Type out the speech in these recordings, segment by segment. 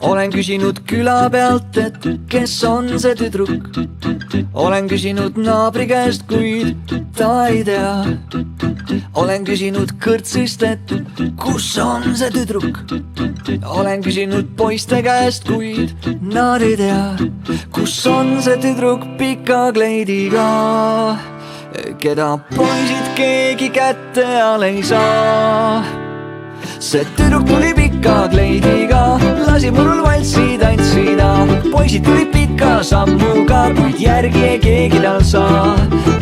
Olen küsinud küla pealt, et kes on see tüdruk. Olen küsinud naabri käest, kuid ta ei tea. Olen küsinud kõrtsist, et kus on see tüdruk. Olen küsinud poiste käest, kuid nad ei tea, kus on see tüdruk pika kleidiga, keda poisid keegi kätte all ei saa. See tüdruk tuli pika kleidiga, lasi murul valssi tantsida. Poisid tulid pika sammuga, kuid järgi ei keegi tal saa.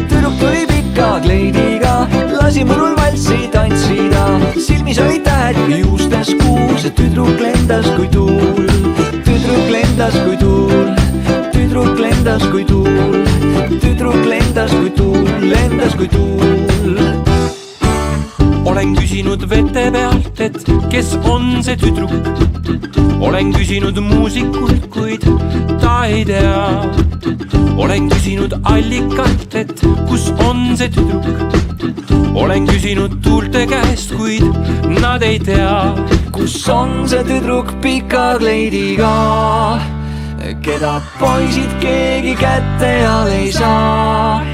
Tüdruk tuli pika kleidiga, lasi murul valssi tantsida. Silmis olid tähed kui juustes kuu, see tüdruk lendas kui tuul. Tüdruk lendas kui tuul, tüdruk lendas kui tuul. Tüdruk lendas kui tuul, lendas kui tuul. Olen küsinud vete pealt, et kes on see tüdruk. Olen küsinud muusikult, kuid ta ei tea. Olen küsinud allikalt, et kus on see tüdruk. Olen küsinud tuulte käest, kuid nad ei tea, kus on see tüdruk pika kleidiga, keda poisid keegi kätte all ei saa.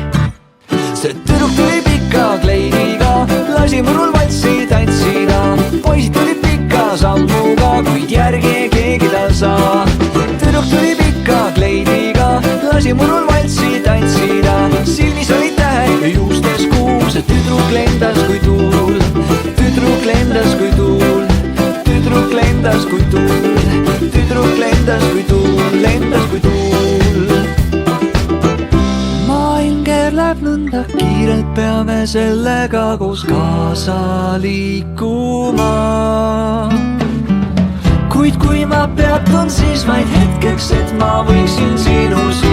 See tüdruk tuli pika kleidiga, lasi murul valssi tantsida. Poisid tulid pika sammuga, kuid järgi ei keegi tal saa. Tüdruk tuli pika kleidiga, lasi murul valssi tantsida. Silmis olid tähed ja juustes kuu, see tüdruk lendas kui tuul. Tüdruk lendas kui tuul, tüdruk lendas kui tuul. Tüdruk lendas kui tuul, lendas kui tuul. Maailm keerleb nõnda kiirelt, peame sellega koos kaasa liikuma. Kuid kui ma peatun, siis vaid hetkeks, et ma võiksin sinus